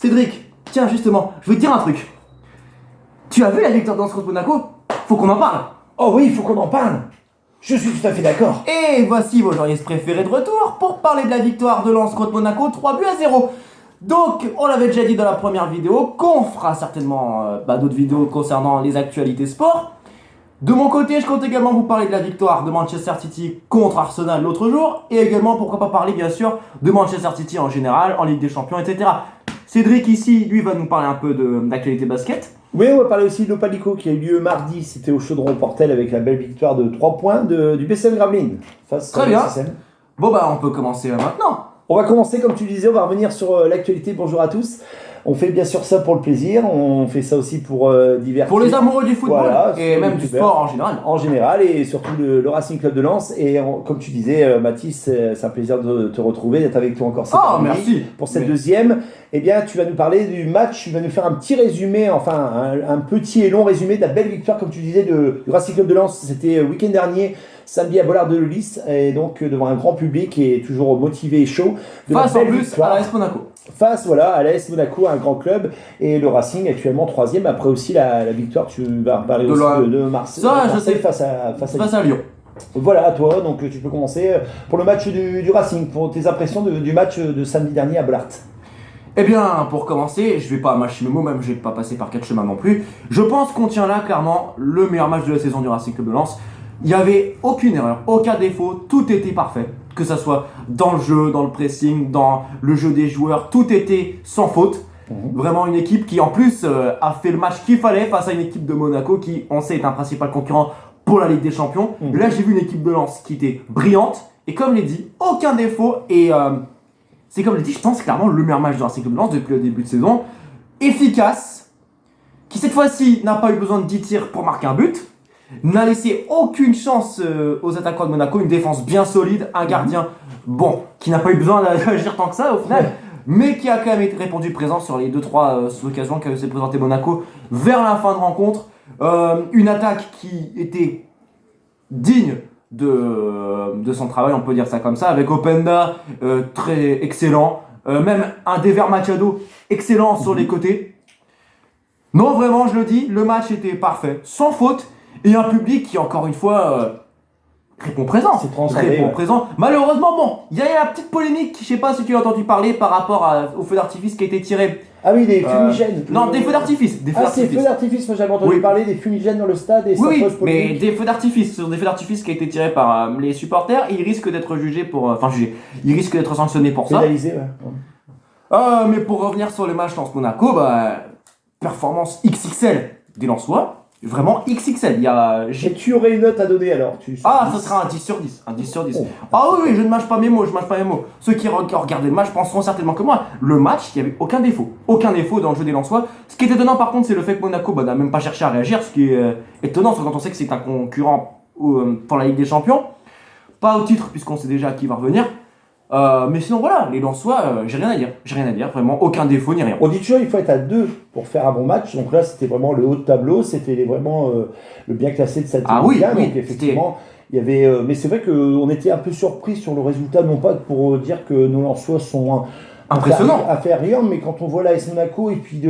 Cédric, tiens justement, je veux te dire un truc. Tu as vu la victoire de Lens contre Monaco? Faut qu'on en parle. Oh oui, il faut qu'on en parle. Je suis tout à fait d'accord. Et voici vos journalistes préférés de retour pour parler de la victoire de Lens contre Monaco, 3-0. Donc, on l'avait déjà dit dans la première vidéo qu'on fera certainement d'autres vidéos concernant les actualités sport. De mon côté, je compte également vous parler de la victoire de Manchester City contre Arsenal l'autre jour, et également, pourquoi pas parler bien sûr de Manchester City en général, en Ligue des Champions, etc. Cédric ici, lui, va nous parler un peu d'actualité basket. Oui, on va parler aussi de l'Opalico qui a eu lieu mardi. C'était au Chaudron Portel avec la belle victoire de 3 points du BCM Gravelines face Très à bien. BCM. Bon bah, on peut commencer maintenant. On va commencer, comme tu disais, on va revenir sur l'actualité. Bonjour à tous. On fait bien sûr ça pour le plaisir, on fait ça aussi pour divertir. Pour les amoureux du football, voilà, et même du sport en général. En général, et surtout le Racing Club de Lens. Et comme tu disais, Mathis, c'est un plaisir de te retrouver, d'être avec toi encore cette année. Merci. Pour cette deuxième. Eh bien, tu vas nous parler du match, tu vas nous faire un petit résumé, enfin un petit et long résumé de la belle victoire, comme tu disais, du Racing Club de Lens. C'était week-end dernier, samedi à Bollard-de-Lys, et donc devant un grand public et toujours motivé et chaud. Face en plus à l'AS Monaco. Face à l'AS Monaco, un grand club, et le Racing actuellement 3e, après aussi la victoire, tu vas parler aussi de Marseille, je sais. face à Lyon. Voilà, à toi, donc tu peux commencer pour le match du Racing, pour tes impressions du match de samedi dernier à Bollard. Eh bien, pour commencer, je vais pas mâcher mes mots, même je vais pas passer par quatre chemins non plus. Je pense qu'on tient là clairement le meilleur match de la saison du Racing Club de Lens. Il n'y avait aucune erreur, aucun défaut, tout était parfait. Que ça soit dans le jeu, dans le pressing, dans le jeu des joueurs, tout était sans faute. Vraiment une équipe qui en plus a fait le match qu'il fallait face à une équipe de Monaco qui, on sait, est un principal concurrent pour la Ligue des Champions. Là, j'ai vu une équipe de Lens qui était brillante et comme je l'ai dit, aucun défaut. Et c'est comme je l'ai dit, je pense clairement le meilleur match de Racing Club de Lens depuis le début de saison. Efficace, qui cette fois-ci n'a pas eu besoin de 10 tirs pour marquer un but. N'a laissé aucune chance aux attaquants de Monaco, une défense bien solide, un gardien bon, qui n'a pas eu besoin d'agir tant que ça au final, mais qui a quand même répondu présent sur les 2-3 occasions que s'est présenté Monaco vers la fin de rencontre. Une attaque qui était digne de son travail, on peut dire ça comme ça, avec Openda très excellent, même un Dever Machado excellent sur les côtés. Non, vraiment, je le dis, le match était parfait, sans faute. Et un public qui, encore une fois, répond présent. Répond présent. Malheureusement, bon, il y a la petite polémique, je sais pas si tu as entendu parler par rapport au feu d'artifice qui a été tiré. Ah oui, des fumigènes. Non, des feux d'artifice. C'est feux d'artifice, moi j'avais entendu parler des fumigènes dans le stade et ça pose polémique. Mais des feux d'artifice, ce sont des feux d'artifice qui a été tirés par les supporters et ils risquent d'être jugés pour... ils risquent d'être sanctionnés pour ça. Pénalisés, ouais. Mais pour revenir sur le match Lens-Monaco, performance XXL des Lensois. Vraiment XXL. Et tu aurais une note à donner alors ça sera un 10 sur 10. Un 10 sur 10. Oh. Ah oui, je ne mâche pas mes mots, Ceux qui regardent le match penseront certainement que moi. Le match, il n'y avait aucun défaut. Aucun défaut dans le jeu des Lensois. Ce qui est étonnant par contre, c'est le fait que Monaco n'a même pas cherché à réagir. Ce qui est étonnant, quand on sait que c'est un concurrent pour la Ligue des Champions. Pas au titre, puisqu'on sait déjà qui va revenir. Mais sinon voilà, les Lensois, j'ai rien à dire, vraiment aucun défaut ni rien. On dit toujours il faut être à 2 pour faire un bon match, donc là c'était vraiment le haut de tableau, c'était vraiment le bien classé de cette oui, donc effectivement il y avait, mais c'est vrai qu'on était un peu surpris sur le résultat, non pas pour dire que nos Lensois sont impressionnants, inférieurs, mais quand on voit l'AS Monaco et puis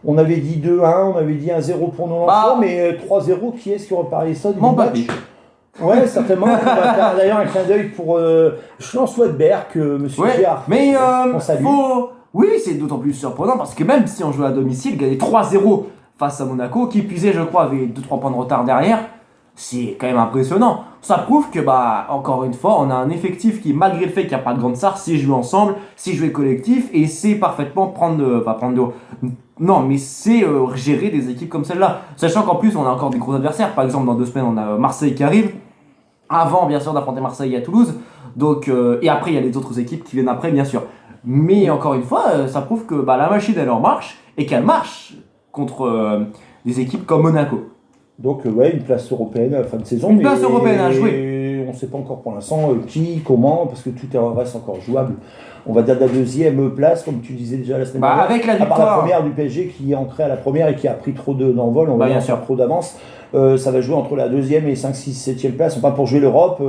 on avait dit 2-1, on avait dit 1-0 pour nos Lensois, mais 3-0, qui est-ce qui aurait parlé ça du match? Ouais, certainement. On va faire d'ailleurs un clin d'œil pour Schlanz-Wedberg, monsieur Gérard. Mais oui, c'est d'autant plus surprenant parce que même si on jouait à domicile, gagner 3-0 face à Monaco, qui puisait, je crois, avait 2-3 points de retard derrière, c'est quand même impressionnant. Ça prouve que, encore une fois, on a un effectif qui, malgré le fait qu'il n'y a pas de grande star, sait jouer ensemble, sait jouer collectif et sait parfaitement prendre de haut. Non, mais c'est gérer des équipes comme celle-là. Sachant qu'en plus, on a encore des gros adversaires. Par exemple, dans 2 semaines, on a Marseille qui arrive. Avant, bien sûr, d'affronter Marseille à Toulouse. Donc, et après, il y a les autres équipes qui viennent après, bien sûr. Mais encore une fois, ça prouve que la machine, elle en marche. Et qu'elle marche contre des équipes comme Monaco. Donc, une place européenne à la fin de saison. Une place européenne à jouer. On ne sait pas encore pour l'instant qui, comment, parce que tout reste encore jouable. On va dire de la 2e place, comme tu disais déjà la semaine dernière. Avec la victoire. À part la première du PSG qui est entrée à la première et qui a pris trop d'envol, on va dire trop d'avance. Ça va jouer entre la 2e et 5, 6, 7e place. Pas pour jouer l'Europe.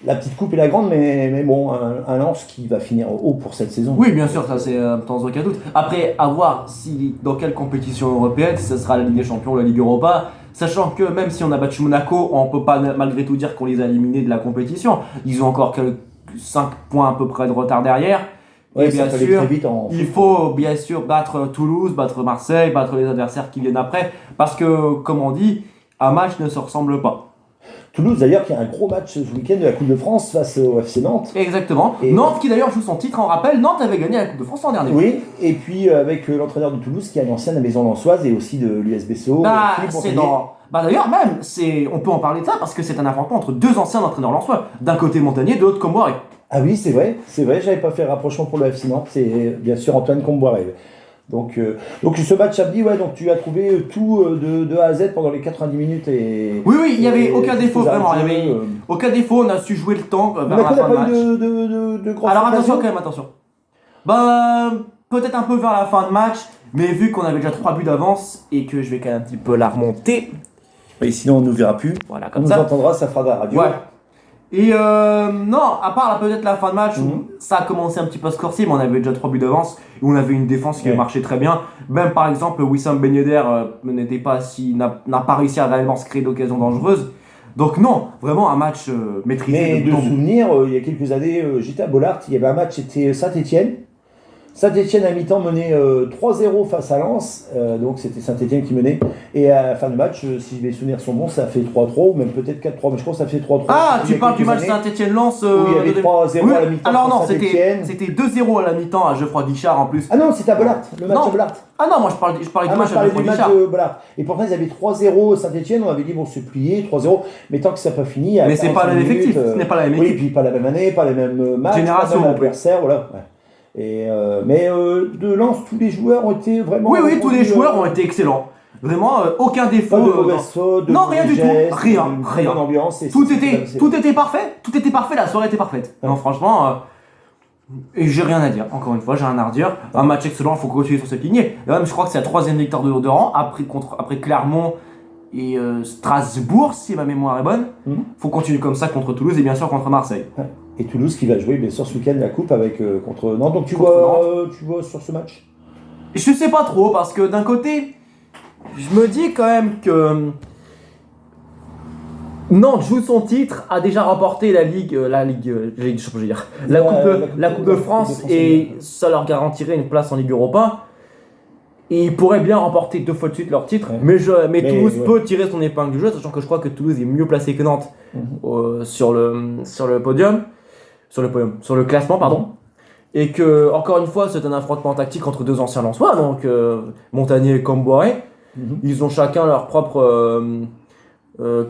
la petite coupe et la grande, mais bon, un Lens qui va finir haut pour cette saison. Oui, bien sûr, ça c'est sans aucun doute. Après, à voir si dans quelle compétition européenne, si ce sera la Ligue des Champions ou la Ligue Europa, sachant que même si on a battu Monaco, on peut pas malgré tout dire qu'on les a éliminés de la compétition. Ils ont encore 5 points à peu près de retard derrière. Ouais, Et bien ça sûr, très vite il faut bien sûr battre Toulouse, battre Marseille, battre les adversaires qui viennent après, parce que, comme on dit, un match ne se ressemble pas. Toulouse d'ailleurs qui a un gros match ce week-end de la Coupe de France face au FC Nantes. Exactement. Et Nantes qui d'ailleurs joue son titre en rappel. Nantes avait gagné la Coupe de France l'an dernier. Oui, et puis avec l'entraîneur de Toulouse qui est un ancien de la Maison Lançoise et aussi de l'USBSO. Bah, Philippe c'est Montagnier. d'ailleurs même, on peut en parler de ça parce que c'est un affrontement entre deux anciens entraîneurs lensois. D'un côté Montagnier, de l'autre Comboiré. Ah oui, c'est vrai, j'avais pas fait le rapprochement pour le FC Nantes, c'est bien sûr Antoine Comboiré. Donc ce match samedi, ouais, donc tu as trouvé tout de A à Z pendant les 90 minutes et... Oui, il n'y avait aucun défaut, vous vraiment. arrêtez, Il y avait aucun défaut, on a su jouer le temps vers la Monaco n'a fin de pas match. eu de grosses Alors attention occasions. quand même, attention. Bah, peut-être un peu vers la fin de match, mais vu qu'on avait déjà 3 buts d'avance et que je vais quand même un petit peu la remonter, Et sinon on ne nous verra plus, voilà, on comme nous ça. entendra, ça fera de la radio. Ouais. Et non, à part là, peut-être la fin de match où Mhm. ça a commencé un petit peu à se corser, mais on avait déjà 3 buts d'avance et on avait une défense qui Ouais. marchait très bien. Même par exemple, Wissam Ben Yedder n'a pas réussi à réellement se créer d'occasions dangereuses. Donc non, vraiment un match maîtrisé. Mais de de bout en bout. souvenir, il y a quelques années, j'étais à Bollard, il y avait un match, c'était Saint-Etienne. Saint-Etienne à mi-temps menait 3-0 face à Lens, donc c'était Saint-Etienne qui menait. Et à la fin du match, si mes souvenirs sont bons, ça fait 3-3 ou même peut-être 4-3, mais je crois que ça fait 3-3. Ah, C'était il y tu a parles du quelques match années Saint-Etienne-Lens où il y avait 3-0 à la mi-temps Alors pour non, Saint-Etienne. c'était 2-0 à la mi-temps à Geoffroy Guichard en plus. Ah non, c'était à Bollard, le match Non. à Bollard. Ah non, moi je parlais Ah, du moi match je à parlais Geoffroy du match Guichard. de Bollard. Et pourtant, ils avaient 3-0 Saint-Etienne, on avait dit bon, c'est plié, 3-0, mais tant que ça n'a pas fini. à Mais c'est pas 45 le même effectif, minutes, ce n'est pas la même Oui, équipe. puis pas la même année, pas les mêmes matchs, Génération pas le même non plus. adversaire, voilà. Ouais. Et mais de Lens, tous les joueurs ont été vraiment. Oui, tous les joueurs ont été excellents. Vraiment, aucun défaut. Pas de mauvaises fautes, de Non, mauvais rien du tout. gestes, Rien, une rien. bonne ambiance. Et Tout c'est était parfait. Tout était parfait. La soirée était parfaite. Ouais. Non, franchement, et j'ai rien à dire. Encore une fois, j'ai rien à redire. Un match excellent. Il faut continuer sur cette lignée. Et même, je crois que c'est la 3e victoire de rang après Clermont et Strasbourg, si ma mémoire est bonne. Faut continuer comme ça contre Toulouse et bien sûr contre Marseille. Ouais. Et Toulouse qui va jouer bien sûr ce week-end la coupe avec contre Nantes. Donc tu Contre vois sur ce match. Je sais pas trop parce que d'un côté, je me dis quand même que Nantes joue son titre, a déjà remporté la Coupe de France et ça leur garantirait une place en Ligue Europa. Et ils pourraient bien remporter 2 fois de suite leur titre, Ouais. mais Toulouse ouais. peut tirer son épingle du jeu, sachant que je crois que Toulouse est mieux placé que Nantes sur le classement, pardon. Et que, encore une fois, c'est un affrontement tactique entre deux anciens Lensois, donc Montagnier et Comboiré. Ils ont chacun leur propre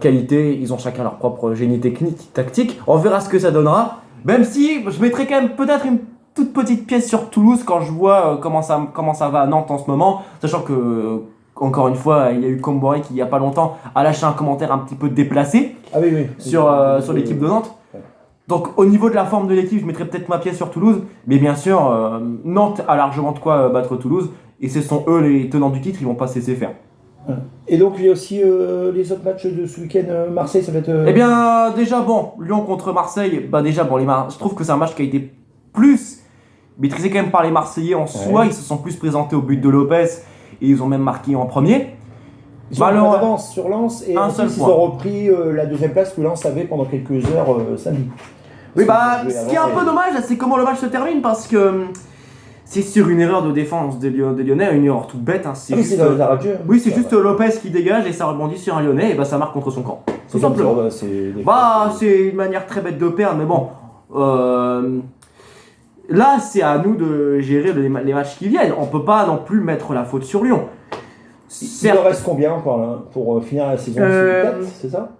qualité, ils ont chacun leur propre génie technique, tactique. On verra ce que ça donnera. Même si je mettrai quand même peut-être une toute petite pièce sur Toulouse quand je vois comment ça va à Nantes en ce moment, sachant que encore une fois, il y a eu Comboiré qui il y a pas longtemps a lâché un commentaire un petit peu déplacé Ah oui. sur l'équipe de Nantes. Ouais. Donc au niveau de la forme de l'équipe, je mettrais peut-être ma pièce sur Toulouse, mais bien sûr, Nantes a largement de quoi battre Toulouse, et ce sont eux les tenants du titre, ils vont pas se laisser faire. Et donc il y a aussi les autres matchs de ce week-end. Marseille, ça va être. Eh bien, déjà bon, Lyon contre Marseille, je trouve que c'est un match qui a été plus maîtrisé quand même par les Marseillais en soi, ils se sont plus présentés au but de Lopez, et ils ont même marqué en premier. Ils ont Alors, un d'avance sur Lens et un en seul plus, ils point. ont repris la deuxième place que Lens avait pendant quelques heures samedi. Oui, Parce ce qui est un peu dommage, c'est comment le match se termine, parce que c'est sur une erreur de défense des Lyonnais, une erreur toute bête. C'est c'est dans la radio. Oui, c'est juste Lopez qui dégage et ça rebondit sur un Lyonnais et ça marque contre son camp. Tout simplement. C'est une manière très bête de perdre, mais bon. Là, c'est à nous de gérer les matchs qui viennent. On peut pas non plus mettre la faute sur Lyon. Il en reste combien encore là, pour finir la saison 4, c'est ça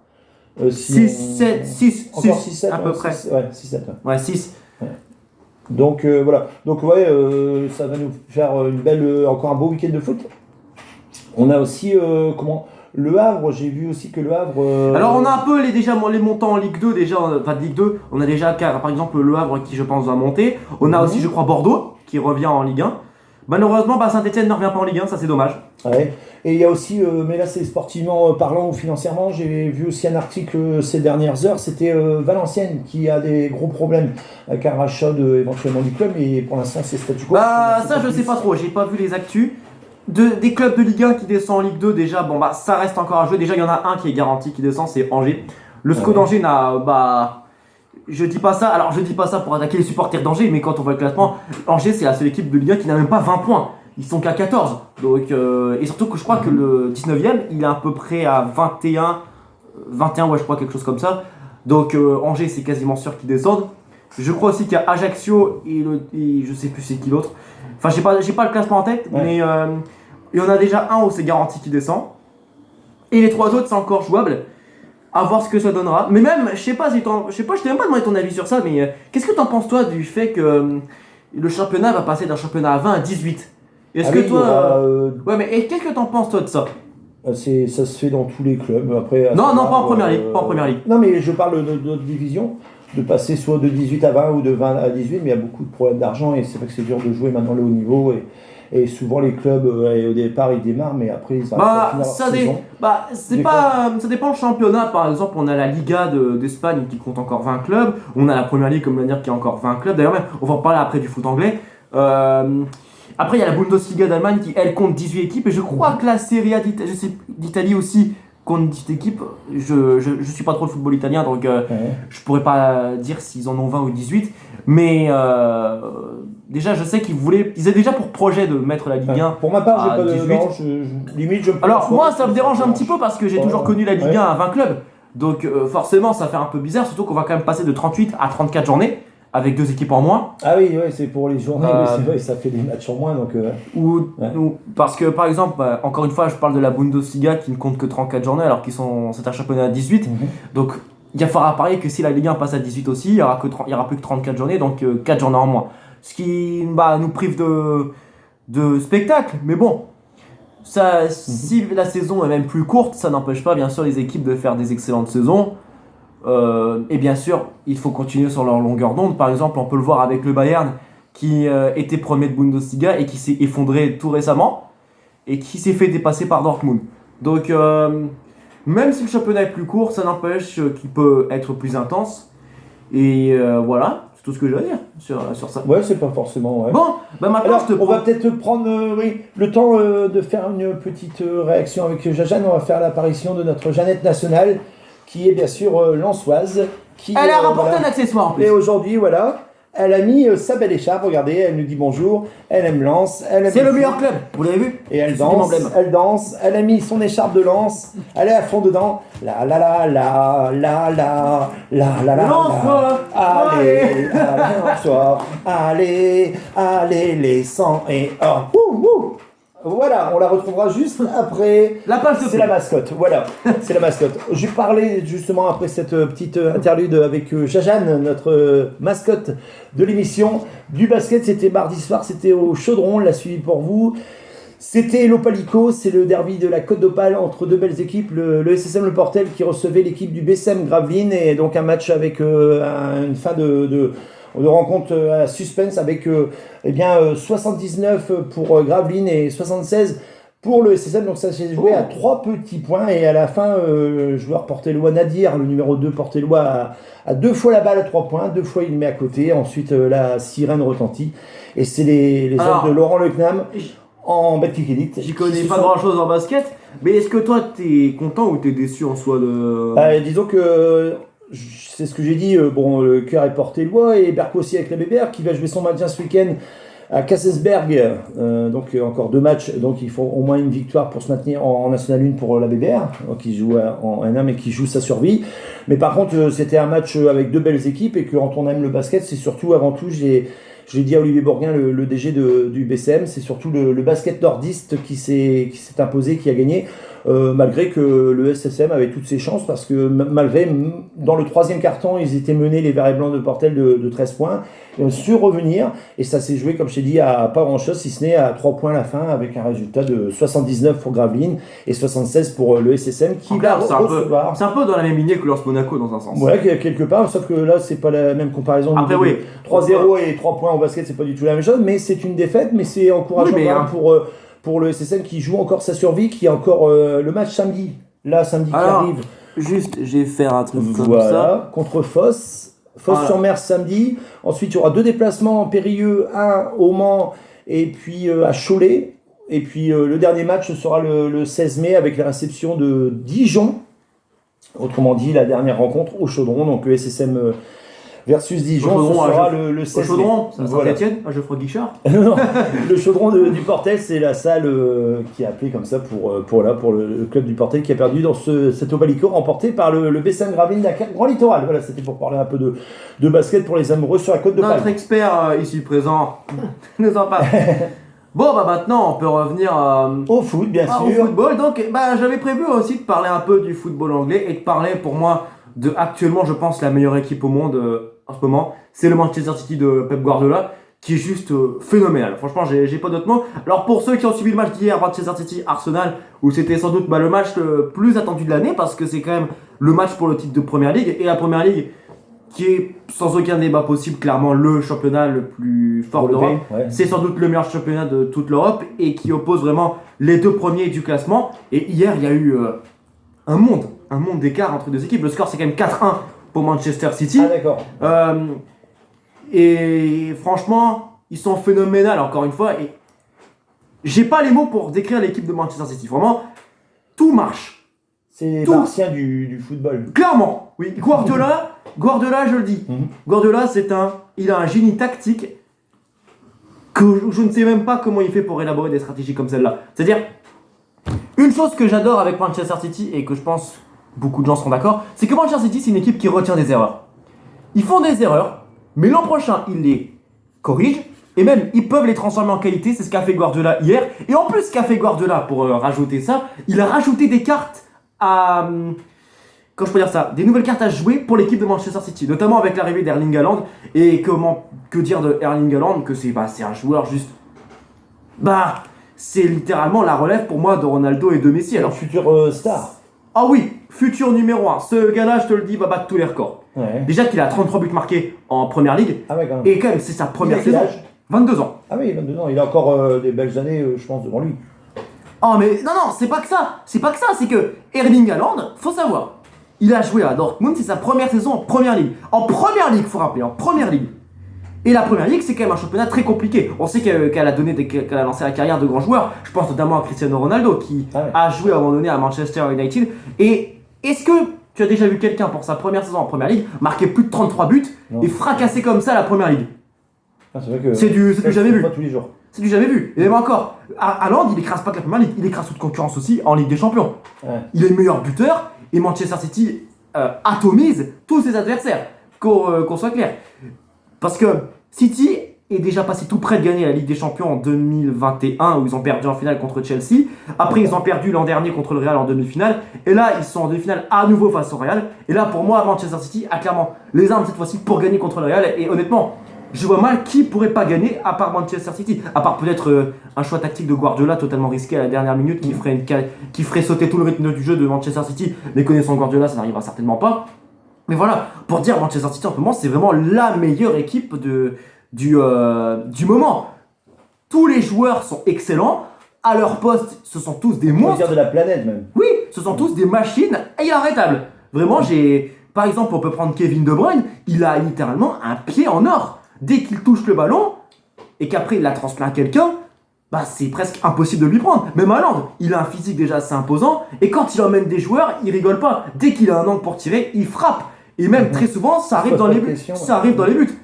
6, 7, encore 6, 7 à peu près. 6, ouais, 6, 7. Ouais, 6. Ouais. Donc voilà. Donc ouais, ça va nous faire encore un beau week-end de foot. On a aussi Le Havre, j'ai vu aussi que Le Havre... Alors on a un peu les montants en Ligue 2 déjà, enfin de Ligue 2, on a déjà par exemple Le Havre qui je pense va monter, on a aussi je crois Bordeaux qui revient en Ligue 1, Malheureusement, Saint-Etienne ne revient pas en Ligue 1, ça c'est dommage. Ouais. Et il y a aussi, mais là c'est sportivement parlant ou financièrement, j'ai vu aussi un article ces dernières heures, c'était Valenciennes qui a des gros problèmes avec un rachat éventuellement du club, mais pour l'instant c'est statu quo. Ça je sais pas trop, j'ai pas vu les actus. Des clubs de Ligue 1 qui descendent en Ligue 2, déjà, ça reste encore à jouer. Déjà, il y en a un qui est garanti qui descend, c'est Angers. Le SCO d'Angers je dis pas ça pour attaquer les supporters d'Angers, mais quand on voit le classement, Angers c'est la seule équipe de Ligue 1 qui n'a même pas 20 points. Ils sont qu'à 14. Donc, et surtout que je crois que le 19ème, il est à peu près à 21, ouais, je crois, quelque chose comme ça. Donc, Angers, c'est quasiment sûr qu'ils descendent. Je crois aussi qu'il y a Ajaccio et je sais plus c'est qui l'autre. Enfin, j'ai pas le classement en tête, mais il y en a déjà un où c'est garanti qu'il descend. Et les 3 autres, c'est encore jouable. À voir ce que ça donnera. Mais même, je t'ai même pas demandé ton avis sur ça, mais qu'est-ce que t'en penses toi du fait que le championnat va passer d'un championnat à 20 à 18? Est-ce que toi... Ouais, mais qu'est-ce que t'en penses toi de ça? Ça se fait dans tous les clubs. Après, non, pas en première ligue, pas en première ligue. Non, mais je parle d'autres divisions, de passer soit de 18 à 20 ou de 20 à 18, mais il y a beaucoup de problèmes d'argent et c'est vrai que c'est dur de jouer maintenant le haut niveau. Et souvent les clubs au départ ils démarrent mais après ils arrivent ça dépend le championnat. Par exemple on a la Liga d'Espagne qui compte encore 20 clubs, on a la Première Ligue comme dire qui a encore 20 clubs, d'ailleurs même on va en parler après du foot anglais. Après il y a la Bundesliga d'Allemagne qui elle compte 18 équipes et je crois que la Serie A d'Italie aussi compte 18 équipes. Je suis pas trop le football italien donc je pourrais pas dire s'ils en ont 20 ou 18, mais déjà je sais qu'ils avaient déjà pour projet de mettre la Ligue 1. Pour ma part, j'ai pas 18. Limite, Alors moi ça me dérange un petit peu parce que j'ai toujours connu la Ligue 1 à 20 clubs. Donc forcément ça fait un peu bizarre, surtout qu'on va quand même passer de 38 à 34 journées avec 2 équipes en moins. Ah oui, c'est pour les journées, mais c'est vrai, ça fait des matchs en moins. Donc, parce que par exemple, encore une fois, je parle de la Bundesliga qui ne compte que 34 journées alors c'est un championnat à 18. Donc il faudra parier que si la Ligue 1 passe à 18 aussi, il y aura plus que 34 journées, donc 4 journées en moins. Ce qui nous prive de spectacle, mais bon, si la saison est même plus courte, ça n'empêche pas bien sûr les équipes de faire des excellentes saisons. Et bien sûr, il faut continuer sur leur longueur d'onde. Par exemple, on peut le voir avec le Bayern qui était premier de Bundesliga et qui s'est effondré tout récemment et qui s'est fait dépasser par Dortmund. Donc, même si le championnat est plus court, ça n'empêche qu'il peut être plus intense. Et voilà, c'est tout ce que j'ai à dire sur ça. Ouais, c'est pas forcément. Ouais. Bon, maintenant alors, on va peut-être prendre le temps de faire une petite réaction avec Jajane. On va faire l'apparition de notre Jeannette nationale, qui est bien sûr lensoise. Elle a rapporté un accessoire en plus. Et aujourd'hui, voilà, elle a mis sa belle écharpe. Regardez, elle nous dit bonjour. Elle aime Lens. C'est le meilleur club, vous l'avez vu? Et elle danse. Elle a mis son écharpe de Lens. Elle est à fond dedans. La la la la la la la la la. Allez, allez les sangs et or. Voilà, on la retrouvera juste après. La page de C'est la mascotte, voilà, c'est la mascotte. J'ai parlé justement après cette petite interlude avec Jajane, notre mascotte de l'émission. Du basket, c'était mardi soir, c'était au Chaudron, on l'a suivi pour vous. C'était l'Opalico, c'est le derby de la Côte d'Opale entre 2 belles équipes, le SSM Le Portel qui recevait l'équipe du BCM Gravelines et donc un match avec une fin de rencontre à suspense avec 79 pour Gravelines et 76 pour le SSM. Donc ça s'est joué à 3 petits points et à la fin, le joueur portellois Nadir, le numéro 2 portellois, a 2 fois la balle à 3 points, 2 fois il met à côté. Ensuite, la sirène retentit et c'est les hommes de Laurent Lecnam en Betclic Elite. J'y connais pas grand chose en basket, mais est-ce que toi t'es content ou t'es déçu en soi de... Disons que... C'est ce que j'ai dit, le cœur est portellois et Berco aussi avec la BBR qui va jouer son maintien ce week-end à Cassesberg, donc encore 2 matchs, donc il faut au moins une victoire pour se maintenir en National 1 pour la BBR, qui joue en N1 mais qui joue sa survie. Mais par contre c'était un match avec 2 belles équipes et que quand on aime le basket, c'est surtout avant tout, je l'ai dit à Olivier Bourguin, le DG du BCM, c'est surtout le basket nordiste qui s'est imposé, qui a gagné. Malgré que le SSM avait toutes ses chances parce que malgré dans le 3e quart-temps ils étaient menés les Verts et Blancs de Portel de 13 points et ont su revenir et ça s'est joué comme je t'ai dit à pas grand chose si ce n'est à 3 points à la fin avec un résultat de 79 pour Gravelines et 76 pour le SSM qui va recevoir. C'est un peu dans la même lignée que Lens Monaco dans un sens. Ouais, quelque part, sauf que là c'est pas la même comparaison. Après oui, 3-0 et 3 points au basket, c'est pas du tout la même chose, mais c'est une défaite, mais c'est encourageant pour le SSM qui joue encore sa survie, qui a encore le match samedi. Là, samedi qui arrive. Juste, je vais faire un truc comme Voilà, ça. contre Fos-sur-Mer samedi. Ensuite, il y aura 2 déplacements en Périlleux, un au Mans et puis à Cholet. Et puis le dernier match sera le 16 mai avec la réception de Dijon. Autrement dit, la dernière rencontre au Chaudron, donc le SSM versus Dijon, ce sera le 16 mai. Au Chaudron, ça Saint-Etienne, à Geoffroy Guichard. Non, le Chaudron du Portel, c'est la salle qui est appelée comme ça pour le club du Portel qui a perdu dans cet Obalico remporté par le B5 Gravelines Dakar Grand Littoral. Voilà, c'était pour parler un peu de basket pour les amoureux sur la côte de Palme. Notre expert ici présent nous en parle. Bon, maintenant, on peut revenir au foot, bien sûr. Au football. Donc, j'avais prévu aussi de parler un peu du football anglais et de parler, pour moi, de actuellement, je pense, la meilleure équipe au monde en ce moment. C'est le Manchester City de Pep Guardiola, qui est juste phénoménal. Franchement, j'ai pas d'autres mots. Alors, pour ceux qui ont suivi le match d'hier, Manchester City-Arsenal, où c'était sans doute le match le plus attendu de l'année, parce que c'est quand même le match pour le titre de Premier League. Et la Premier League, qui est sans aucun débat possible, clairement le championnat le plus fort d'Europe. Ouais. C'est sans doute le meilleur championnat de toute l'Europe et qui oppose vraiment les 2 premiers du classement. Et hier, il y a eu un monde d'écart entre 2 équipes. Le score, c'est quand même 4-1 pour Manchester City. Ah, d'accord. Et franchement, ils sont phénoménaux, encore une fois. Et j'ai pas les mots pour décrire l'équipe de Manchester City. Vraiment, tout marche. C'est les martiens du football. Clairement, oui. Guardiola, je le dis. Guardiola, il a un génie tactique que je ne sais même pas comment il fait pour élaborer des stratégies comme celle-là. C'est-à-dire, une chose que j'adore avec Manchester City et que je pense beaucoup de gens seront d'accord, c'est que Manchester City, c'est une équipe qui retient des erreurs. Ils font des erreurs, mais l'an prochain, ils les corrigent et même, ils peuvent les transformer en qualité. C'est ce qu'a fait Guardiola hier. Et en plus, ce qu'a fait Guardiola, pour rajouter ça, il a rajouté des cartes à... Quand je peux dire ça, des nouvelles cartes à jouer pour l'équipe de Manchester City, notamment avec l'arrivée d'Erling Haaland. Et que dire de Erling Haaland, que c'est un joueur juste... c'est littéralement la relève pour moi de Ronaldo et de Messi. Alors, futur star. Ah oui, futur numéro 1. Ce gars-là, je te le dis, va battre tous les records. Ouais. Déjà qu'il a 33 buts marqués en Première Ligue. Ah ouais, quand même. Et quand même, c'est sa première saison. 22 ans. Ah oui, 22 ans. Il a encore des belles années, je pense, devant lui. Oh mais non, c'est pas que ça. C'est que Erling Haaland, faut savoir, il a joué à Dortmund, c'est sa première saison en Première Ligue. En Première Ligue, faut rappeler, en Première Ligue. Et la Première Ligue, c'est quand même un championnat très compliqué. On sait qu'elle a lancé la carrière de grands joueurs. Je pense notamment à Cristiano Ronaldo, qui a joué à un moment donné à Manchester United. Et est-ce que tu as déjà vu quelqu'un pour sa première saison en Première Ligue marquer plus de 33 buts et fracasser comme ça la Première Ligue? C'est vrai que c'est du jamais vu. Pas tous les jours. C'est du jamais vu. Et même encore, Haaland, il écrase pas que la Première Ligue, il écrase toute concurrence aussi en Ligue des Champions. Ouais. Il est le meilleur buteur et Manchester City atomise tous ses adversaires. Qu'on soit clair. Parce que City est déjà passé tout près de gagner la Ligue des Champions en 2021 où ils ont perdu en finale contre Chelsea. Après, ils ont perdu l'an dernier contre le Real en demi-finale. Et là, ils sont en demi-finale à nouveau face au Real. Et là, pour moi, Manchester City a clairement les armes cette fois-ci pour gagner contre le Real. Et honnêtement, je vois mal qui pourrait pas gagner à part Manchester City. À part peut-être un choix tactique de Guardiola totalement risqué à la dernière minute qui ferait sauter tout le rythme du jeu de Manchester City. Mais connaissant Guardiola, ça n'arrivera certainement pas. Mais voilà, pour dire Manchester City en ce moment, c'est vraiment la meilleure équipe du moment. Tous les joueurs sont excellents. À leur poste, ce sont tous des monstres. On peut dire de la planète même. Oui, ce sont tous des machines inarrêtables. Vraiment, par exemple, on peut prendre Kevin De Bruyne. Il a littéralement un pied en or. Dès qu'il touche le ballon et qu'après il la transmet à quelqu'un, c'est presque impossible de lui prendre. Même Haaland, il a un physique déjà assez imposant. Et quand il emmène des joueurs, il rigole pas. Dès qu'il a un angle pour tirer, il frappe. Et même très souvent, ça arrive dans les buts. Ça arrive dans les buts.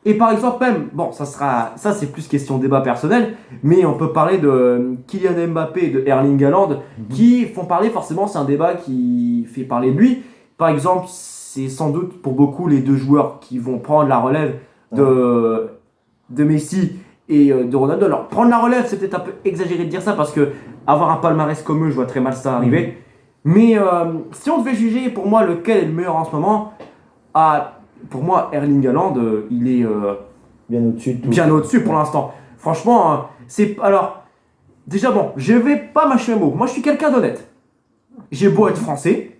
Et par exemple même, ça c'est plus question débat personnel, mais on peut parler de Kylian Mbappé et de Erling Haaland qui font parler forcément, c'est un débat qui fait parler de lui. Par exemple, c'est sans doute pour beaucoup les 2 joueurs qui vont prendre la relève de Messi et de Ronaldo. Alors prendre la relève, c'est peut-être un peu exagéré de dire ça parce que avoir un palmarès comme eux, je vois très mal ça arriver. Mais si on devait juger pour moi lequel est le meilleur en ce moment, pour moi Erling Haaland, il est bien au-dessus de tout. Bien au-dessus pour l'instant. Franchement, alors déjà bon, je vais pas mâcher un mot. Moi je suis quelqu'un d'honnête. J'ai beau être français,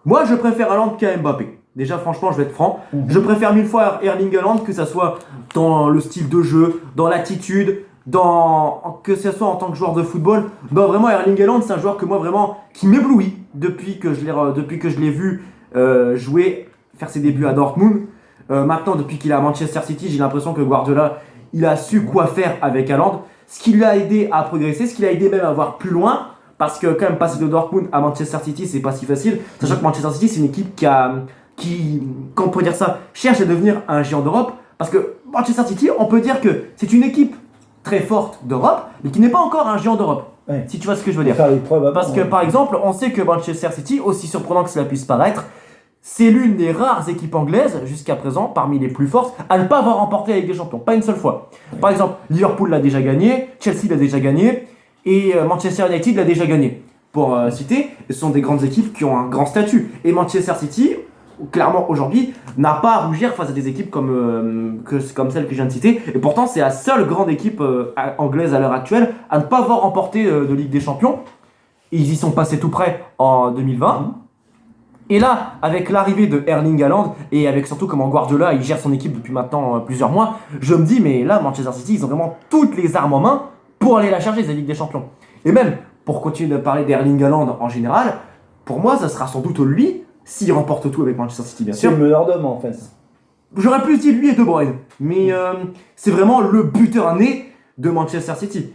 moi je préfère Haaland qu'à Mbappé. Déjà, franchement, je vais être franc. Je préfère 1000 fois Erling Haaland, que ça soit dans le style de jeu, dans l'attitude, que ce soit en tant que joueur de football. Non, vraiment, Erling Haaland, c'est un joueur que moi, vraiment, qui m'éblouit depuis que je l'ai vu jouer, faire ses débuts à Dortmund. Maintenant, depuis qu'il est à Manchester City, j'ai l'impression que Guardiola, il a su quoi faire avec Haaland. Ce qui lui a aidé à progresser, ce qui l'a aidé même à voir plus loin. Parce que quand même, passer de Dortmund à Manchester City, c'est pas si facile. Sachant que Manchester City, c'est une équipe comment on peut dire ça, cherche à devenir un géant d'Europe. Parce que Manchester City, on peut dire que c'est une équipe très forte d'Europe, mais qui n'est pas encore un géant d'Europe. Ouais. Si tu vois ce que je veux dire. Parce que par exemple, on sait que Manchester City, aussi surprenant que cela puisse paraître, c'est l'une des rares équipes anglaises, jusqu'à présent, parmi les plus fortes, à ne pas avoir remporté la Ligue des Champions. Pas une seule fois. Par exemple, Liverpool l'a déjà gagné, Chelsea l'a déjà gagné, et Manchester United l'a déjà gagné. Pour citer, ce sont des grandes équipes qui ont un grand statut. Et Manchester City, clairement aujourd'hui, n'a pas à rougir face à des équipes comme celle que je viens de citer. Et pourtant, c'est la seule grande équipe anglaise à l'heure actuelle à ne pas avoir remporté de Ligue des Champions. Ils y sont passés tout près en 2020. Et là, avec l'arrivée de Erling Haaland, et avec surtout comment Guardiola il gère son équipe depuis maintenant plusieurs mois, je me dis, mais là, Manchester City, ils ont vraiment toutes les armes en main pour aller la chercher, cette Ligue des Champions. Et même, pour continuer de parler d'Erling Haaland en général, pour moi, ça sera sans doute lui, s'il remporte tout avec Manchester City, bien sûr. C'est le meneur d'homme, en fait. J'aurais plus dit lui et De Bruyne, mais c'est vraiment le buteur né de Manchester City.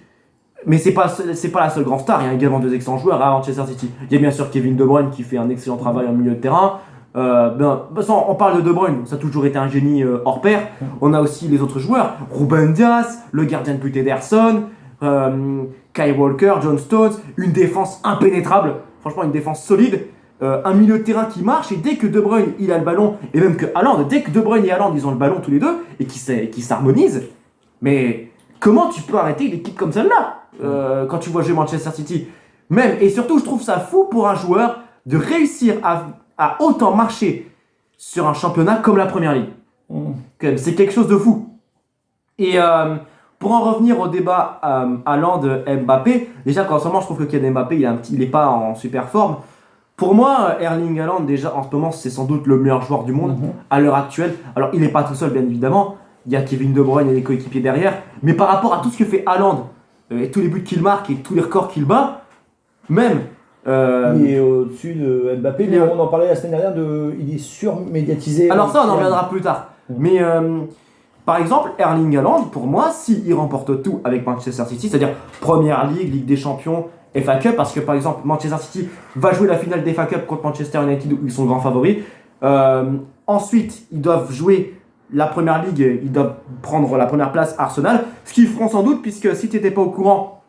Mais c'est pas la seule grande star, il y a également 2 excellents joueurs à Manchester City. Il y a bien sûr Kevin De Bruyne qui fait un excellent travail en milieu de terrain. On parle de Bruyne, ça a toujours été un génie hors pair. On a aussi les autres joueurs, Ruben Dias, le gardien de but Ederson, Kyle Walker, John Stones, une défense impénétrable, franchement une défense solide. Un milieu de terrain qui marche, et dès que De Bruyne il a le ballon, et même que Haaland, dès que De Bruyne et Haaland ils ont le ballon tous les deux, et qui s'harmonisent, mais comment tu peux arrêter une équipe comme celle-là quand tu vois jouer Manchester City? Même, et surtout je trouve ça fou pour un joueur de réussir à autant marcher sur un championnat comme la Première Ligue. C'est quelque chose de fou. Et pour en revenir au débat Haaland-Mbappé, déjà quand je trouve que Kylian Mbappé il est pas en super forme. Pour moi, Erling Haaland, déjà en ce moment, c'est sans doute le meilleur joueur du monde à l'heure actuelle. Alors, il n'est pas tout seul, bien évidemment. Il y a Kevin De Bruyne et les coéquipiers derrière. Mais par rapport à tout ce que fait Haaland, et tous les buts qu'il marque et tous les records qu'il bat, même. Il est au-dessus de Mbappé, mais on en parlait la semaine dernière, il est surmédiatisé. Alors, ça, on en reviendra plus tard. Mais. Par exemple, Erling Haaland, pour moi, s'il remporte tout avec Manchester City, c'est-à-dire Première Ligue, Ligue des Champions, FA Cup, parce que par exemple, Manchester City va jouer la finale des FA Cup contre Manchester United où ils sont grands favoris. Ensuite, ils doivent jouer la Première Ligue, ils doivent prendre la première place Arsenal, ce qu'ils feront sans doute, puisque si tu n'étais pas au courant,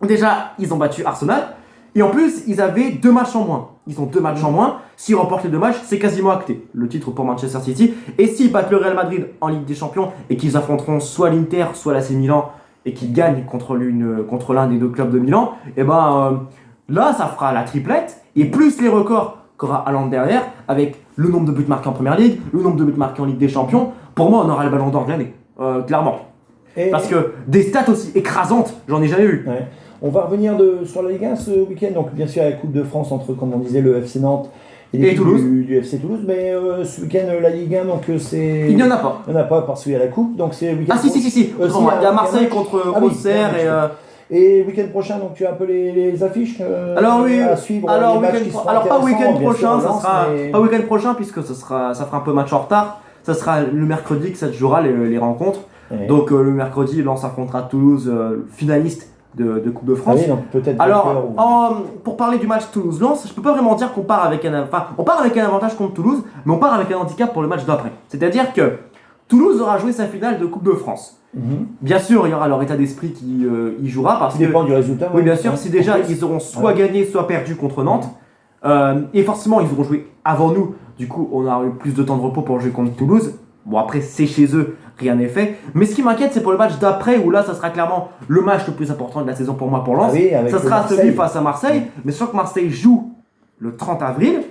déjà, ils ont battu Arsenal. Et en plus, ils avaient 2 matchs en moins. Ils ont 2 matchs en moins. S'ils remportent les 2 matchs, c'est quasiment acté. Le titre pour Manchester City. Et s'ils battent le Real Madrid en Ligue des Champions et qu'ils affronteront soit l'Inter, soit l'AC Milan et qu'ils gagnent contre l'un des 2 clubs de Milan, et là, ça fera la triplette. Et plus les records qu'aura Haaland derrière, avec le nombre de buts marqués en Première Ligue, le nombre de buts marqués en Ligue des Champions, pour moi, on aura le ballon d'or de l'année. Clairement. Parce que des stats aussi écrasantes, j'en ai jamais vu. Ouais. On va revenir sur la Ligue 1 ce week-end, donc bien sûr la Coupe de France entre, comme on disait, le FC Nantes et Toulouse. Du FC Toulouse, mais ce week-end la Ligue 1, donc c'est... Il n'y en a pas. Il n'y en a pas parce qu'il y a la Coupe, donc c'est le week-end... Ah si, il y a Marseille contre Auxerre et week-end prochain, donc tu as un peu les affiches à suivre. Pas week-end prochain, pas week-end prochain puisque ça fera un peu match en retard. Ça sera le mercredi que ça se jouera les rencontres. Ouais. Donc le mercredi, Lens affrontera Toulouse, finaliste de Coupe de France. Ah oui, donc peut-être. Alors, pour parler du match Toulouse-Lens, je peux pas vraiment dire qu'on part avec un avantage contre Toulouse, mais on part avec un handicap pour le match d'après. C'est-à-dire que Toulouse aura joué sa finale de Coupe de France. Bien sûr, il y aura leur état d'esprit qui y jouera parce que dépend du résultat. Oui, bien sûr. Si déjà ils auront soit gagné, soit perdu contre Nantes, et forcément ils auront joué avant nous. Du coup, on aura eu plus de temps de repos pour jouer contre Toulouse. Bon, après c'est chez eux, rien n'est fait. Mais ce qui m'inquiète, c'est pour le match d'après où là, ça sera clairement le match le plus important de la saison pour moi pour Lens. Ça sera celui face à Marseille. Mais sauf que Marseille joue le 30 avril.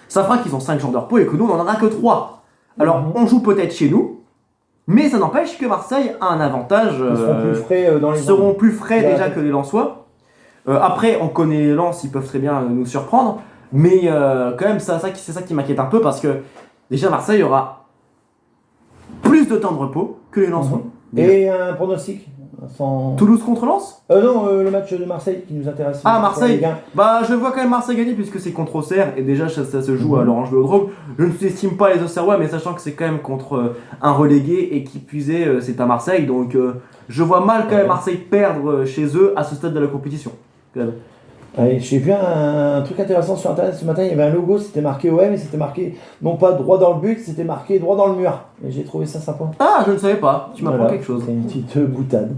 Ça fera qu'ils ont 5 jours de repos et que nous, on n'en aura que 3. Alors, on joue peut-être chez nous. Mais ça n'empêche que Marseille a un avantage. Ils seront plus frais dans les seront plus frais déjà que les Lensois. Après, on connaît Lens, ils peuvent très bien nous surprendre. Mais quand même, c'est ça qui m'inquiète un peu parce que déjà Marseille aura plus de temps de repos que les Lensois. Et un pronostic sans... Toulouse contre Lens? Non, le match de Marseille qui nous intéresse. Ah, Marseille. Bah, je vois quand même Marseille gagner puisque c'est contre Auxerre et déjà ça se joue à l'Orange Vélodrome. Je ne sous-estime pas les Auxerrois, mais sachant que c'est quand même contre un relégué et qui plus est, c'est à Marseille. Donc, je vois mal quand même Marseille perdre chez eux à ce stade de la compétition. Allez, j'ai vu un truc intéressant sur internet ce matin, il y avait un logo, c'était marqué OM et c'était marqué non pas droit dans le but, c'était marqué droit dans le mur. Et j'ai trouvé ça sympa. Ah, je ne savais pas, tu m'apprends quelque chose. C'est une petite boutade.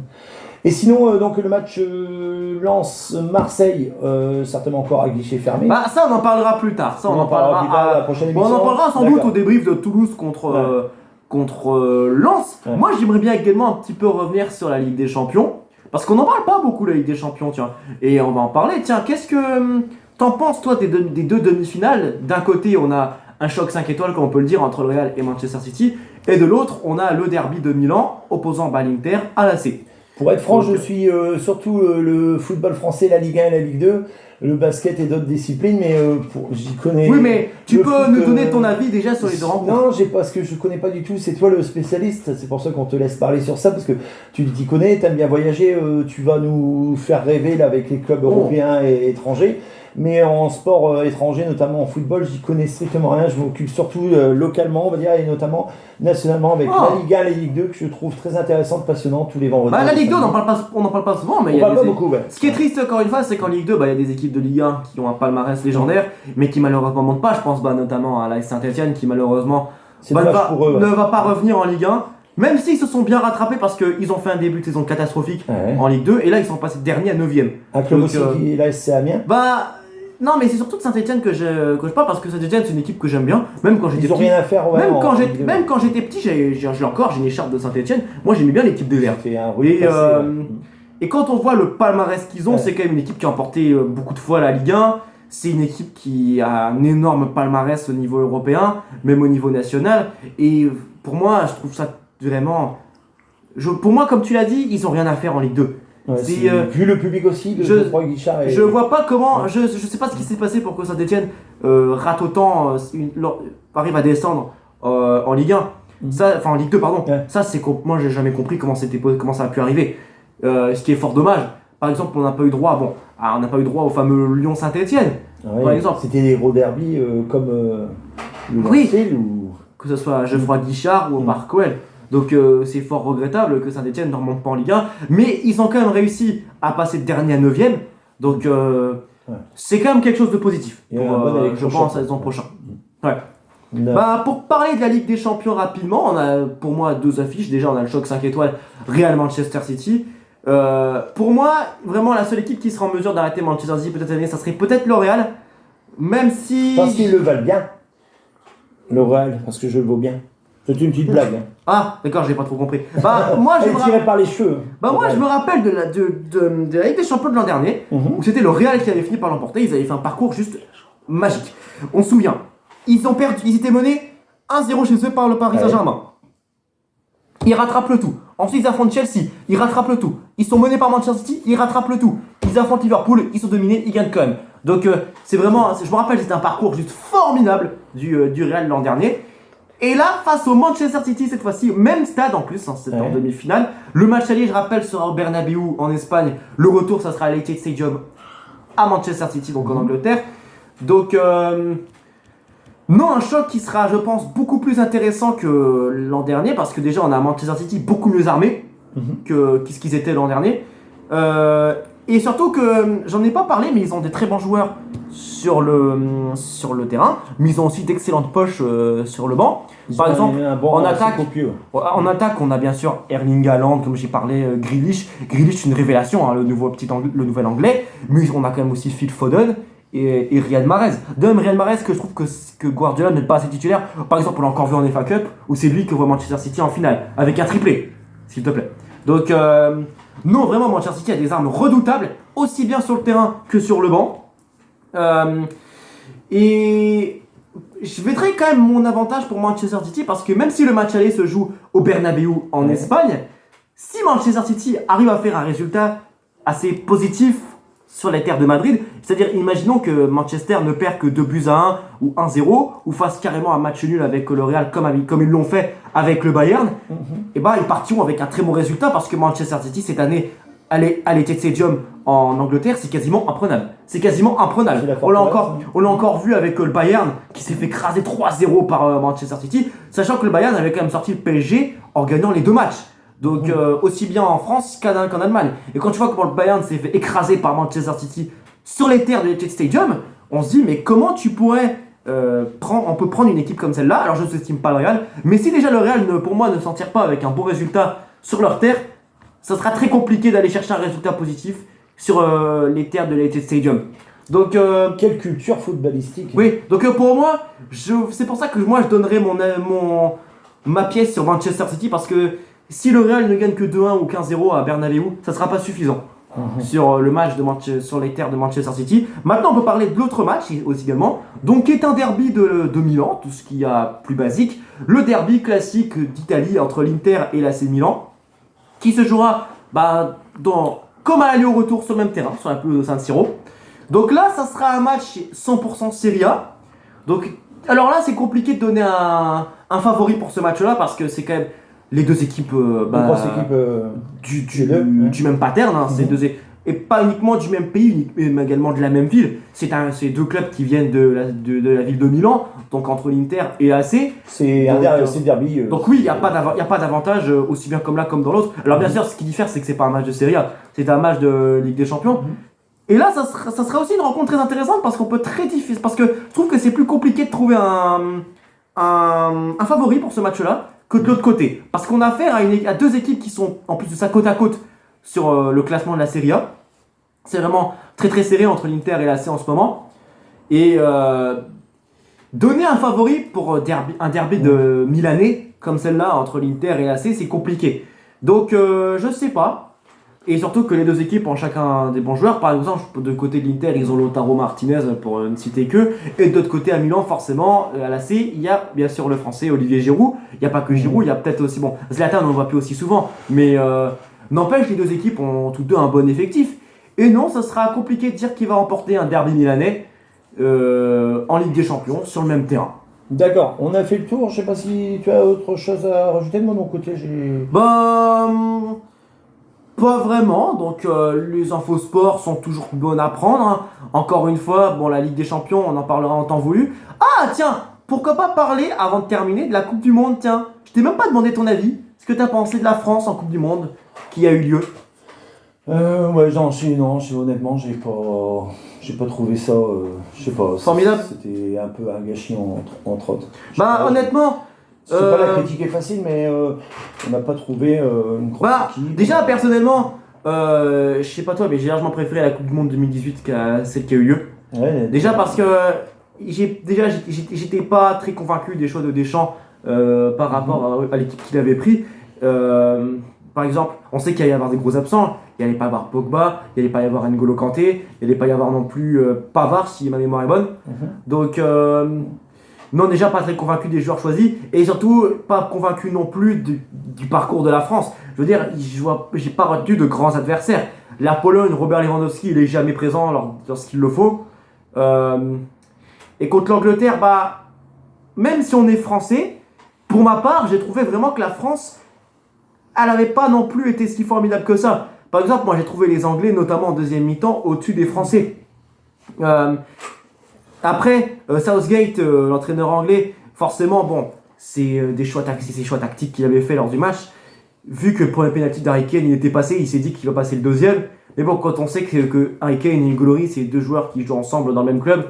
Et sinon, donc le match Lens-Marseille, certainement encore à guichet fermé. Bah, ça on en parlera plus tard. Ça, on en parlera plus tard à la prochaine émission. On en parlera sans doute au débrief de Toulouse contre Lens. Ouais. Moi, j'aimerais bien également un petit peu revenir sur la Ligue des Champions. Parce qu'on n'en parle pas beaucoup, la Ligue des Champions, tiens. Et on va en parler. Tiens, qu'est-ce que t'en penses, toi, des deux demi-finales? D'un côté, on a un choc 5 étoiles, comme on peut le dire, entre le Real et Manchester City. Et de l'autre, on a le derby de Milan, opposant l'Inter à l'AC. Pour être franc, je suis surtout le football français, la Ligue 1 et la Ligue 2, le basket et d'autres disciplines, mais j'y connais. Oui, mais tu peux foot, nous donner ton avis déjà sur les deux rencontres? Non, parce que je connais pas du tout. C'est toi le spécialiste. C'est pour ça qu'on te laisse parler sur ça, parce que tu t'y connais, t'aimes bien voyager. Tu vas nous faire rêver là avec les clubs européens et étrangers. Mais en sport étranger, notamment en football, j'y connais strictement rien. Je m'occupe surtout localement, on va dire, et notamment nationalement avec la Ligue 1 et la Ligue 2 que je trouve très intéressante, passionnante tous les vendredis. Bah, la Ligue 2, on n'en parle pas souvent, mais on parle pas beaucoup, ouais. Ce qui est triste encore une fois, c'est qu'en Ligue 2, il y a des équipes de Ligue 1 qui ont un palmarès légendaire, mais qui malheureusement montent pas. Je pense notamment à l'AS Saint-Etienne qui malheureusement ne va pas revenir en Ligue 1. Même s'ils se sont bien rattrapés parce qu'ils ont fait un début de saison catastrophique en Ligue 2, et là ils sont passés dernier à 9ème. Un club aussi qui est l'ASC Amiens. Bah. Non, mais c'est surtout de Saint-Etienne que je parle parce que Saint-Etienne c'est une équipe que j'aime bien, même quand j'étais petit. Ils ont rien à faire, même quand j'étais petit, j'ai une écharpe de Saint-Etienne. Moi j'aimais bien l'équipe des Verts. Et quand on voit le palmarès qu'ils ont, c'est quand même une équipe qui a emporté beaucoup de fois la Ligue 1. C'est une équipe qui a un énorme palmarès au niveau européen, même au niveau national. Et pour moi, je trouve ça vraiment. Pour moi, comme tu l'as dit, ils ont rien à faire en Ligue 2. Ouais, vu le public aussi, je vois pas comment, je sais pas ce qui s'est passé pour que Saint-Etienne rate autant, arrive à descendre en Ligue 1, en Ligue 2 pardon. Ça c'est moi j'ai jamais compris comment ça a pu arriver. Ce qui est fort dommage. Par exemple, on n'a pas eu droit, au fameux Lyon-Saint-Etienne. Par exemple, c'était des gros derbies comme le Marseille ou que ce soit à Geoffroy Guichard ou au Marc Coel. Donc c'est fort regrettable que Saint-Etienne ne remonte pas en Ligue 1. Mais ils ont quand même réussi à passer de dernier à 9ème. Donc c'est quand même quelque chose de positif. Je pense à la saison prochaine. Ouais. Bah, pour parler de la Ligue des Champions rapidement, on a pour moi deux affiches. Déjà on a le choc 5 étoiles Real Manchester City. Pour moi, vraiment la seule équipe qui sera en mesure d'arrêter Manchester City peut-être cette année, ça serait peut-être le Real. Même si... Parce qu'ils le valent bien. Le Real, parce que je le vaux bien. C'est une petite blague. Hein. Ah, d'accord, j'ai pas trop compris. Bah, moi, par les cheveux. Bah, moi, je me rappelle de la Ligue des Champions de l'an dernier, où c'était le Real qui avait fini par l'emporter. Ils avaient fait un parcours juste magique. On se souvient, ils étaient menés 1-0 chez eux par le Paris Saint-Germain. Ils rattrapent le tout. Ensuite, ils affrontent Chelsea, ils rattrapent le tout. Ils sont menés par Manchester City, ils rattrapent le tout. Ils affrontent Liverpool, ils sont dominés, ils gagnent quand même. Donc, c'est vraiment, je me rappelle, c'était un parcours juste formidable du Real l'an dernier. Et là, face au Manchester City, cette fois-ci, même stade en plus, c'était en demi-finale. Le match allié, je rappelle, sera au Bernabéu en Espagne. Le retour, ça sera à l'Etihad Stadium à Manchester City, donc en Angleterre. Donc, non, un choc qui sera, je pense, beaucoup plus intéressant que l'an dernier, parce que déjà, on a Manchester City beaucoup mieux armé que ce qu'ils étaient l'an dernier. Et surtout que, j'en ai pas parlé, mais ils ont des très bons joueurs sur le terrain, mais ils ont aussi d'excellentes poches sur le banc. Par exemple, en attaque, on a bien sûr Erling Haaland, comme j'ai parlé, Grealish. Grealish, c'est une révélation, hein, le nouvel anglais, mais on a quand même aussi Phil Foden et Riyad Mahrez. Riyad Mahrez, que je trouve que Guardiola n'est pas assez titulaire. Par exemple, on l'a encore vu en FA Cup, où c'est lui qui voit Manchester City en finale, avec un triplé, s'il te plaît. Donc, non, vraiment, Manchester City a des armes redoutables, aussi bien sur le terrain que sur le banc. Et je mettrai quand même mon avantage pour Manchester City, parce que même si le match aller se joue au Bernabéu en Espagne, si Manchester City arrive à faire un résultat assez positif sur les terres de Madrid. C'est-à-dire, imaginons que Manchester ne perd que 2-1 ou 1-0, ou fasse carrément un match nul avec le Real comme ils l'ont fait avec le Bayern. Et bah, ils partiront avec un très bon résultat parce que Manchester City, cette année, aller à l'Etihad Stadium en Angleterre, c'est quasiment imprenable. C'est quasiment imprenable. On l'a encore vu avec le Bayern qui s'est fait écraser 3-0 par Manchester City, sachant que le Bayern avait quand même sorti le PSG en gagnant les 2 matchs. Donc aussi bien en France qu'en Allemagne. Et quand tu vois comment le Bayern s'est fait écraser par Manchester City sur les terres de l'Etihad Stadium, on se dit mais comment tu pourrais on peut prendre une équipe comme celle-là. Alors je ne sous-estime pas le Real, mais si déjà le Real pour moi ne s'en tire pas avec un bon résultat sur leur terre, ça sera très compliqué d'aller chercher un résultat positif sur les terres de l'Etihad Stadium. Donc quelle culture footballistique. Oui, donc pour moi, c'est pour ça que moi je donnerais ma pièce sur Manchester City parce que si le Real ne gagne que 2-1 ou 15-0 à Bernabeu, ça sera pas suffisant sur le match sur les terres de Manchester City. Maintenant, on peut parler de l'autre match aussi également, donc qui est un derby de Milan, tout ce qu'il y a plus basique, le derby classique d'Italie entre l'Inter et l'AC Milan, qui se jouera comme à l'aller au retour sur le même terrain, sur la pelouse de San Siro. Donc là, ça sera un match 100% Serie A. Donc, alors là, c'est compliqué de donner un favori pour ce match-là parce que c'est quand même les deux équipes, du même pattern, hein, et pas uniquement du même pays, mais également de la même ville. C'est deux clubs qui viennent de la ville de Milan, donc entre l'Inter et l'AC. C'est derby. Donc oui, il n'y a pas d'avantage aussi bien comme là comme dans l'autre. Alors bien sûr, ce qui diffère, c'est que c'est pas un match de Serie A, c'est un match de Ligue des Champions. Et là, ça sera aussi une rencontre très intéressante parce qu'on peut parce que je trouve que c'est plus compliqué de trouver un favori pour ce match-là que de l'autre côté. Parce qu'on a affaire à deux équipes qui sont en plus de ça côte à côte sur le classement de la Serie A. C'est vraiment très très serré entre l'Inter et l'AC en ce moment. Et donner un favori pour un derby de Milanais comme celle-là entre l'Inter et l'AC, c'est compliqué. Donc je sais pas. Et surtout que les deux équipes ont chacun des bons joueurs. Par exemple, de côté de l'Inter, ils ont Lautaro Martinez pour ne citer que. Et de l'autre côté, à Milan, forcément, à l'AC, il y a bien sûr le français Olivier Giroud. Il n'y a pas que Giroud, il y a peut-être aussi, Zlatan, on ne le voit plus aussi souvent. Mais n'empêche, les deux équipes ont toutes deux un bon effectif. Et non, ça sera compliqué de dire qui va remporter un derby milanais en Ligue des Champions sur le même terrain. D'accord, on a fait le tour. Je sais pas si tu as autre chose à rajouter de mon côté. Pas vraiment, donc les infos sport sont toujours bonnes à prendre. Hein. Encore une fois, la Ligue des Champions, on en parlera en temps voulu. Ah tiens, pourquoi pas parler, avant de terminer, de la Coupe du Monde, tiens. Je t'ai même pas demandé ton avis. Ce que t'as pensé de la France en Coupe du Monde qui a eu lieu. Honnêtement, j'ai pas trouvé ça, je sais pas. Formidable. C'était un peu un gâchis entre autres. Honnêtement... C'est pas la critique est facile, mais on n'a pas trouvé une grosse équipe. Déjà, personnellement, je sais pas toi, mais j'ai largement préféré la Coupe du Monde 2018 qu'à celle qui a eu lieu. Ouais, déjà parce que j'étais pas très convaincu des choix de Deschamps par rapport à l'équipe qu'il avait pris. Par exemple, on sait qu'il allait y avoir des gros absents. Il allait pas y avoir Pogba, il allait pas y avoir N'Golo Kanté, il allait pas y avoir non plus Pavard si ma mémoire est bonne. Donc non, déjà pas très convaincu des joueurs choisis et surtout pas convaincu non plus du parcours de la France. Je veux dire, j'ai pas retenu de grands adversaires. La Pologne, Robert Lewandowski, il est jamais présent lorsqu'il le faut. Et contre l'Angleterre, même si on est français, pour ma part, j'ai trouvé vraiment que la France, elle n'avait pas non plus été si formidable que ça. Par exemple, moi j'ai trouvé les Anglais, notamment en deuxième mi-temps, au-dessus des Français. Après, Southgate, l'entraîneur anglais, forcément, c'est des choix tactiques qu'il avait fait lors du match. Vu que pour le penalty d'Harry Kane, il était passé, il s'est dit qu'il va passer le deuxième. Mais quand on sait que Harry Kane et N'Golo, c'est deux joueurs qui jouent ensemble dans le même club,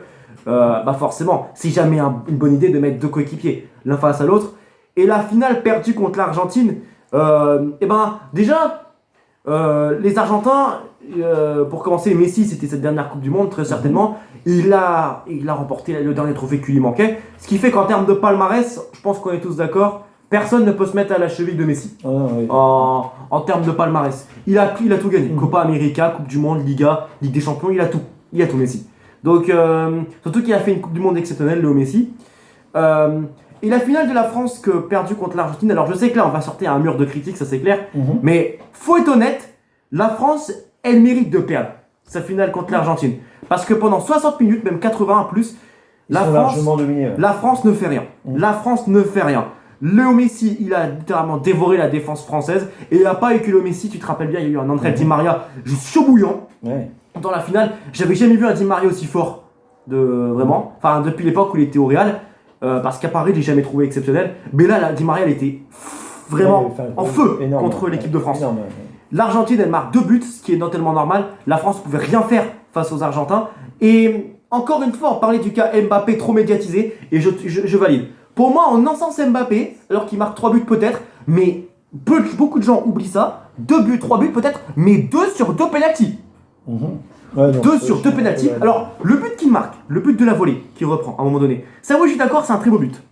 forcément, c'est jamais une bonne idée de mettre deux coéquipiers l'un face à l'autre. Et la finale perdue contre l'Argentine, déjà, les Argentins, pour commencer, Messi, c'était cette dernière Coupe du Monde, très certainement. Il a remporté le dernier trophée qui lui manquait. Ce qui fait qu'en termes de palmarès, je pense qu'on est tous d'accord, personne ne peut se mettre à la cheville de Messi. En termes de palmarès. Il a tout gagné. Copa América, Coupe du Monde, Liga, Ligue des Champions, il a tout. Il a tout, Messi. Donc, surtout qu'il a fait une Coupe du Monde exceptionnelle, Léo Messi. Et la finale de la France perdue contre l'Argentine, alors je sais que là, on va sortir un mur de critiques, ça c'est clair. Mais faut être honnête, la France, elle mérite de perdre. sa finale contre l'Argentine. Parce que pendant 60 minutes, même 80 plus, Ils sont largement dominés. Ouais. la France ne fait rien. La France ne fait rien. Léo Messi, il a littéralement dévoré la défense française. Et il n'y a pas eu que Léo Messi, tu te rappelles bien, il y a eu un André Di Maria juste chaud bouillant. Ouais. Dans la finale, j'avais jamais vu un Di Maria aussi fort. Vraiment. Enfin, depuis l'époque où il était au Real. Parce qu'à Paris, je l'ai jamais trouvé exceptionnel. Mais là, Di Maria, il était vraiment en feu énorme, contre l'équipe de France. Énorme, L'Argentine, elle marque 2 buts, ce qui est totalement normal. La France ne pouvait rien faire face aux Argentins. Et encore une fois, on parlait du cas Mbappé trop médiatisé. Et je valide. Pour moi, on encense Mbappé, alors qu'il marque 3 buts peut-être. Mais beaucoup de gens oublient ça. 2 buts, 3 buts peut-être. Mais 2 sur 2 pénaltys. Ouais, non, 2 sur 2 pénaltys. Alors, le but qu'il marque, le but de la volée, qu'il reprend à un moment donné. Ça, oui, je suis d'accord, c'est un très beau but.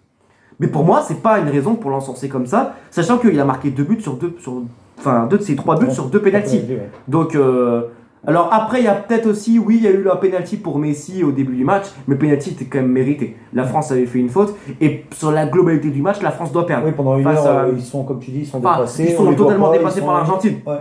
Mais pour moi, c'est pas une raison pour l'encenser comme ça, sachant qu'il a marqué 2 buts sur 2. Enfin, 2 de ses 3 buts sur 2 pénaltys. Donc, alors après, il y a peut-être aussi, oui, il y a eu un pénalty pour Messi au début du match, mais le pénalty était quand même mérité. La France avait fait une faute, et sur la globalité du match, la France doit perdre. Oui, pendant une heure, ils sont, comme tu dis, ils sont dépassés. Ils sont totalement dépassés par l'Argentine. Ouais.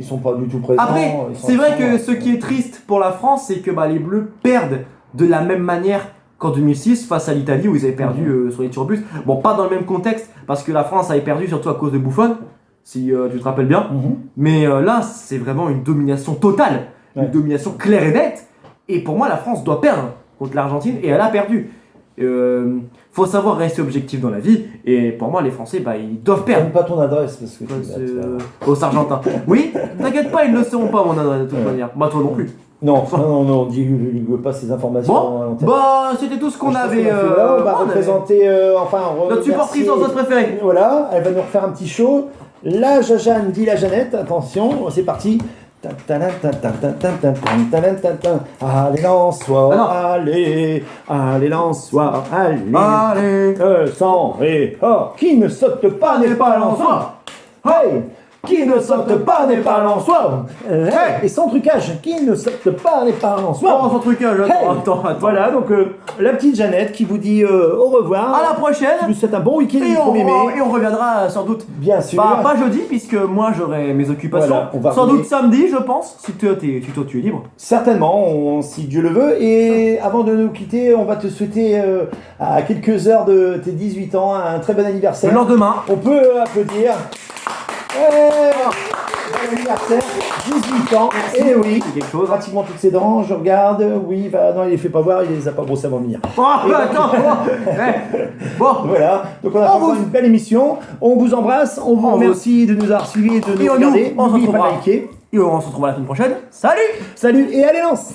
Ils sont pas du tout présents. Après, c'est vrai que ce qui est triste pour la France, c'est que les Bleus perdent de la même manière qu'en 2006 face à l'Italie où ils avaient perdu sur les tirs au but. Bon, pas dans le même contexte, parce que la France avait perdu surtout à cause de Buffon, si tu te rappelles bien. Mais là, c'est vraiment une domination totale, une domination claire et nette. Et pour moi, la France doit perdre contre l'Argentine, et elle a perdu. Faut savoir rester objectif dans la vie, et pour moi, les Français, ils doivent perdre. Donne pas ton adresse parce que aux Argentins. Oui, t'inquiète pas, ils ne le sauront pas, mon adresse, de toute manière. Toi non plus. Non, on dit pas ces informations. Bon, c'était tout ce qu'on avait. Là, on va représenter, notre supportrice française préférée. Voilà, elle va nous refaire un petit show. La Jajane dit la Jeannette, attention, c'est parti. Allez, Lensois, allez, Lensois, allez, sang et qui ne saute pas n'est pas Lensois. Hey! Qui ne saute pas n'est pas Lensois. Et sans trucage, qui ne saute pas n'est pas Lensois. Sans trucage, attends. Voilà, donc la petite Jeannette qui vous dit au revoir. À la prochaine. Qui vous souhaite un bon week-end du 1er mai. Et on reviendra sans doute. Bien sûr. Pas jeudi, puisque moi j'aurai mes occupations. Voilà, sans doute samedi, je pense, si toi tu es libre. Certainement, si Dieu le veut. Et avant de nous quitter, on va te souhaiter à quelques heures de tes 18 ans un très bon anniversaire. Le lendemain. On peut applaudir. Bon anniversaire, 18 ans, et oui, quelque chose. Pratiquement toutes ses dents, je regarde, oui, non, il les fait pas voir, il les a pas brossées avant de venir. Attends, bon. Voilà, donc on a fait une belle émission, on vous embrasse, on vous remercie de nous avoir suivis et de nous regarder, on se n'oubliez pas de liker. Et on se retrouve la semaine prochaine, salut, et allez lance.